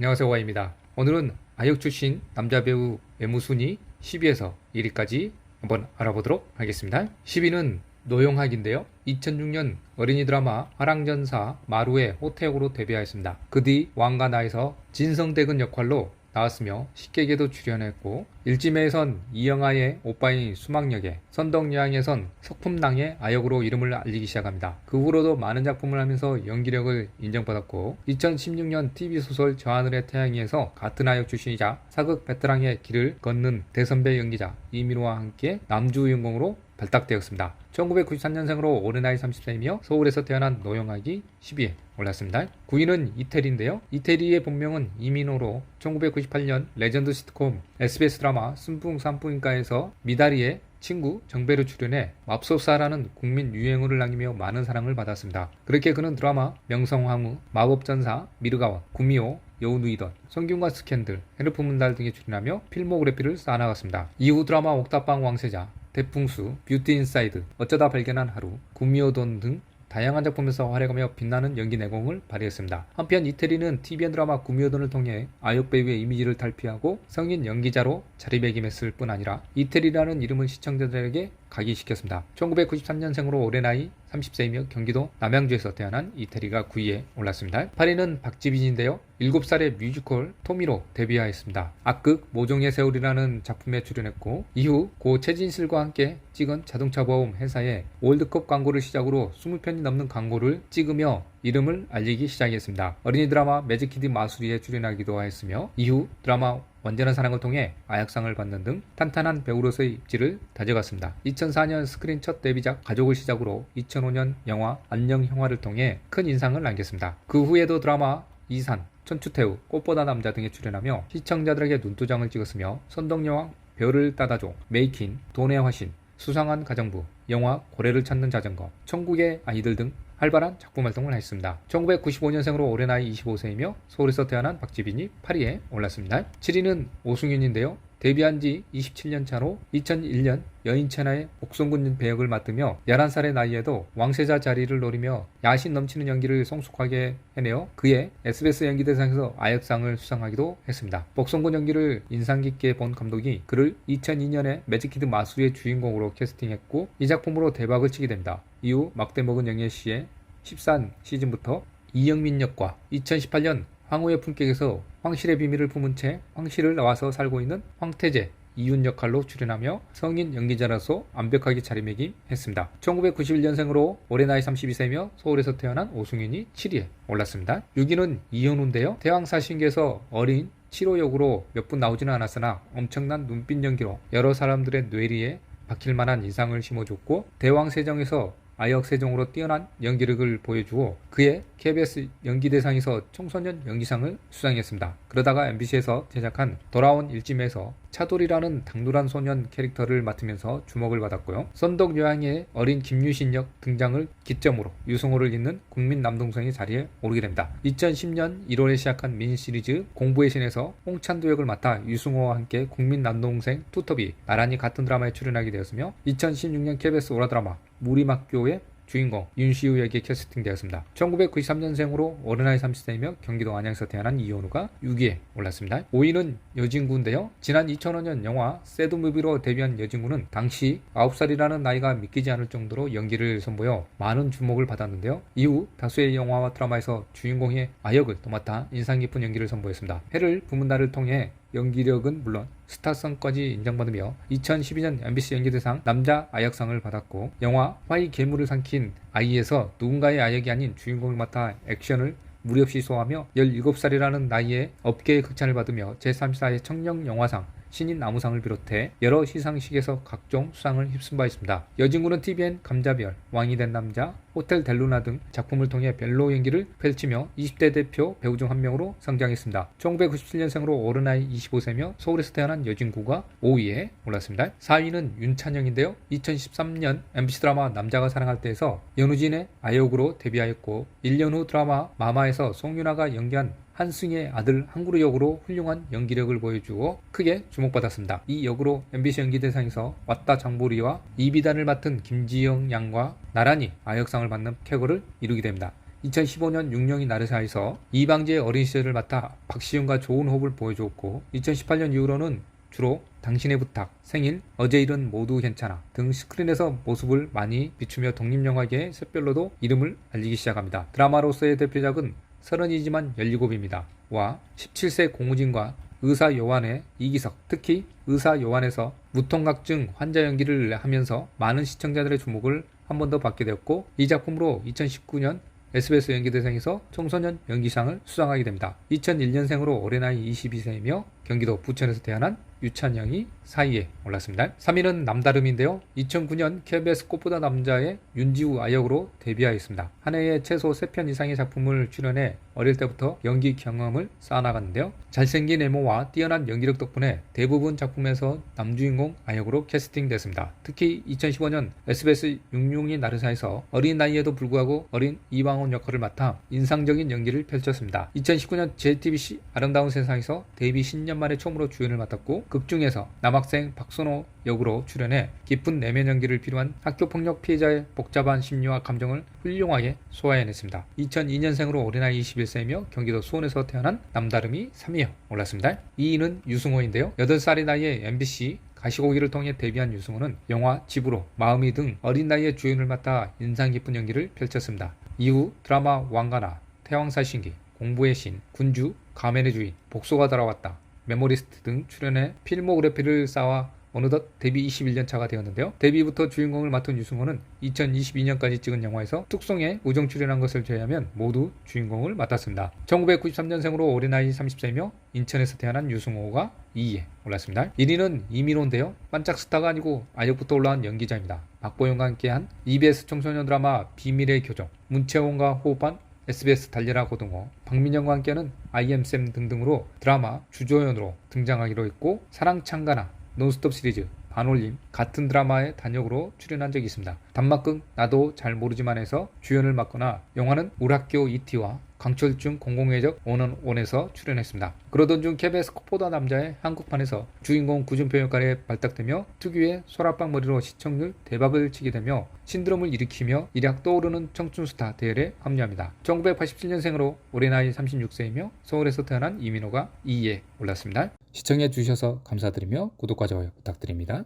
안녕하세요, 와입니다. 오늘은 아역 출신 남자 배우 외모 순위 10위에서 1위까지 한번 알아보도록 하겠습니다. 10위는 노영학인데요. 2006년 어린이 드라마 화랑전사 마루의 호태역으로 데뷔하였습니다. 그 뒤 왕과 나에서 진성대근 역할로 나왔으며 식객에도 출연했고, 일지매에선 이영하의 오빠인 수막역에, 선덕여왕에선 석품낭의 아역으로 이름을 알리기 시작합니다. 그 후로도 많은 작품을 하면서 연기력을 인정받았고, 2016년 TV소설 저 하늘의 태양이에서 같은 아역 출신이자 사극 베테랑의 길을 걷는 대선배 연기자 이민호와 함께 남주 주인공으로 발탁되었습니다. 1993년생으로 올해 나이 30세이며 서울에서 태어난 노영학이 10위에 올랐습니다. 9위는 이태리인데요. 이태리의 본명은 이민호로 1998년 레전드 시트콤 SBS 드라마 순풍산부인과에서 미다리의 친구 정배로 출연해 맙소사라는 국민 유행어를 남기며 많은 사랑을 받았습니다. 그렇게 그는 드라마 명성황후, 마법전사, 미르가원, 구미호, 여우누이던, 성균관 스캔들, 헤르프 문달 등에 출연하며 필모그래피를 쌓아나갔습니다. 이후 드라마 옥탑방 왕세자, 대풍수, 뷰티 인사이드, 어쩌다 발견한 하루, 구미호돈 등 다양한 작품에서 활약하며 빛나는 연기 내공을 발휘했습니다. 한편 이태리는 TVN 드라마 구미호돈을 통해 아역 배우의 이미지를 탈피하고 성인 연기자로 자리매김했을 뿐 아니라 이태리라는 이름을 시청자들에게 각인시켰습니다. 1993년생으로 올해 나이 30세이며 경기도 남양주에서 태어난 이태리가 9위에 올랐습니다. 8위는 박지빈인데요. 7살의 뮤지컬 토미로 데뷔하였습니다. 악극 모종의 세월이라는 작품에 출연했고, 이후 고 최진실과 함께 찍은 자동차 보험 회사의 월드컵 광고를 시작으로 20편이 넘는 광고를 찍으며 이름을 알리기 시작했습니다. 어린이 드라마 매직키드 마수리에 출연하기도 하였으며, 이후 드라마 완전한 사랑을 통해 아역상을 받는 등 탄탄한 배우로서의 입지를 다져갔습니다. 2004년 스크린 첫 데뷔작 가족을 시작으로 2005년 영화 안녕 형화를 통해 큰 인상을 남겼습니다. 그 후에도 드라마 이산, 천추태우, 꽃보다 남자 등에 출연하며 시청자들에게 눈도장을 찍었으며 선덕여왕, 별을 따다줘, 메이킨, 돈의 화신, 수상한 가정부, 영화 고래를 찾는 자전거, 천국의 아이들 등 활발한 작품 활동을 했습니다. 1995년생으로 올해 나이 25세이며 서울에서 태어난 박지빈이 8위에 올랐습니다. 7위는 오승윤인데요. 데뷔한 지 27년 차로 2001년 여인천하의 복송군 배역을 맡으며 11살의 나이에도 왕세자 자리를 노리며 야심 넘치는 연기를 성숙하게 해내어 그의 SBS 연기대상에서 아역상을 수상하기도 했습니다. 복송군 연기를 인상 깊게 본 감독이 그를 2002년에 매직키드 마수리의 주인공으로 캐스팅했고, 이 작품으로 대박을 치게 됩니다. 이후 막대먹은 영예씨의 14시즌부터 이영민 역과 2018년 황후의 품격에서 황실의 비밀을 품은 채 황실을 나와서 살고 있는 황태재, 이윤 역할로 출연하며 성인 연기자로서 완벽하게 자리매김했습니다. 1991년생으로 올해 나이 32세이며 서울에서 태어난 오승윤이 7위에 올랐습니다. 6위는 이현우인데요. 대왕사신기에서 어린 7호 역으로 몇 분 나오지는 않았으나 엄청난 눈빛 연기로 여러 사람들의 뇌리에 박힐 만한 인상을 심어줬고, 대왕세정에서 아역세종으로 뛰어난 연기력을 보여주고 그의 KBS 연기대상에서 청소년 연기상을 수상했습니다. 그러다가 MBC에서 제작한 돌아온 일찜에서 차돌이라는 당돌한 소년 캐릭터를 맡으면서 주목을 받았고요. 선덕여왕의 어린 김유신 역 등장을 기점으로 유승호를 잇는 국민 남동생의 자리에 오르게 됩니다. 2010년 1월에 시작한 미니시리즈 공부의 신에서 홍찬도 역을 맡아 유승호와 함께 국민 남동생 투톱이 나란히 같은 드라마에 출연하게 되었으며, 2016년 KBS 오라드라마 무리막교의 주인공 윤시우 역에 캐스팅되었습니다. 1993년생으로 올해 나이 30세이며 경기도 안양에서 태어난 이현우가 6위에 올랐습니다. 5위는 여진구인데요. 지난 2005년 영화 새드무비로 데뷔한 여진구는 당시 9살이라는 나이가 믿기지 않을 정도로 연기를 선보여 많은 주목을 받았는데요. 이후 다수의 영화와 드라마에서 주인공의 아역을 맡아 인상 깊은 연기를 선보였습니다. 해를 부문 날을 통해 연기력은 물론 스타성까지 인정받으며 2012년 MBC 연기대상 남자 아역상을 받았고, 영화 화이 괴물을 삼킨 아이에서 누군가의 아역이 아닌 주인공을 맡아 액션을 무리 없이 소화하며 17살이라는 나이에 업계의 극찬을 받으며 제34회 청룡영화상, 신인 나무상을 비롯해 여러 시상식에서 각종 수상을 휩쓴 바 있습니다. 여진구는 TVN 감자별, 왕이 된 남자, 호텔 델루나 등 작품을 통해 벨로 연기를 펼치며 20대 대표 배우 중 한 명으로 성장했습니다. 1997년생으로 올해 나이 25세며 서울에서 태어난 여진구가 5위에 올랐습니다. 4위는 윤찬영인데요. 2013년 MBC 드라마 남자가 사랑할 때에서 연우진의 아역으로 데뷔하였고, 1년 후 드라마 마마에서 송윤아가 연기한 한승의 아들 한구르 역으로 훌륭한 연기력을 보여주고 크게 주목받았습니다. 이 역으로 MBC 연기대상에서 왔다 장보리와 이비단을 맡은 김지영 양과 나란히 아역상을 받는 쾌거를 이루게 됩니다. 2015년 육룡이 나르샤에서 이방지의 어린 시절을 맡아 박시윤과 좋은 호흡을 보여주었고 2018년 이후로는 주로 당신의 부탁, 생일, 어제 일은 모두 괜찮아 등 스크린에서 모습을 많이 비추며 독립영화계의 샛별로도 이름을 알리기 시작합니다. 드라마로서의 대표작은 30이지만 17입니다. 와 17세 공우진과 의사 요한의 이기석, 특히 의사 요한에서 무통각증 환자 연기를 하면서 많은 시청자들의 주목을 한 번 더 받게 되었고 이 작품으로 2019년 SBS 연기대상에서 청소년 연기상을 수상하게 됩니다. 2001년생으로 올해 나이 22세이며 경기도 부천에서 태어난 유찬영이 4위에 올랐습니다. 3위는 남다름인데요. 2009년 KBS 꽃보다 남자의 윤지우 아역으로 데뷔하였습니다. 한 해에 최소 3편 이상의 작품을 출연해 어릴 때부터 연기 경험을 쌓아나갔는데요. 잘생긴 외모와 뛰어난 연기력 덕분에 대부분 작품에서 남주인공 아역으로 캐스팅됐습니다. 특히 2015년 SBS 육룡이 나르샤에서 어린 나이에도 불구하고 어린 이방원 역할을 맡아 인상적인 연기를 펼쳤습니다. 2019년 JTBC 아름다운 세상에서 데뷔 10년 만에 처음으로 주연을 맡았고 극중에서 남학생 박선호 역으로 출연해 깊은 내면 연기를 필요한 학교폭력 피해자의 복잡한 심리와 감정을 훌륭하게 소화해냈습니다. 2002년생으로 올해 나이 21세이며 경기도 수원에서 태어난 남다름이 3위에 올랐습니다. 2위는 유승호인데요. 8살의 나이에 MBC 가시고기를 통해 데뷔한 유승호는 영화 집으로, 마음이 등 어린 나이에 주연을 맡아 인상 깊은 연기를 펼쳤습니다. 이후 드라마 왕가나, 태왕살신기, 공부의 신, 군주, 가면의 주인, 복수가 돌아왔다, 메모리스트 등 출연해 필모그래피를 쌓아 어느덧 데뷔 21년 차가 되었는데요. 데뷔부터 주인공을 맡은 유승호는 2022년까지 찍은 영화에서 툭송에 우정 출연한 것을 제외하면 모두 주인공을 맡았습니다. 1993년생으로 올해 나이 30세이며 인천에서 태어난 유승호가 2위에 올랐습니다. 1위는 이민호인데요. 반짝 스타가 아니고 아역부터 올라온 연기자입니다. 박보영과 함께한 EBS 청소년 드라마 비밀의 교정, 문채원과 호흡한 SBS 달려라 고등어, 박민영과 함께하는 IamSam 등등으로 드라마 주조연으로 등장하기로 했고 사랑창가나, 논스톱 시리즈, 반올림 같은 드라마의 단역으로 출연한 적이 있습니다. 단막극 나도 잘 모르지만에서 주연을 맡거나 영화는 우리학교 ET와 강철중 공공의적 원원원에서 출연했습니다. 그러던 중 KBS 꽃보다 남자의 한국판에서 주인공 구준표 역할에 발탁되며 특유의 소라빵 머리로 시청률 대박을 치게 되며 신드롬을 일으키며 일약 떠오르는 청춘스타 대열에 합류합니다. 1987년생으로 올해 나이 36세이며 서울에서 태어난 이민호가 2위에 올랐습니다. 시청해 주셔서 감사드리며 구독과 좋아요 부탁드립니다.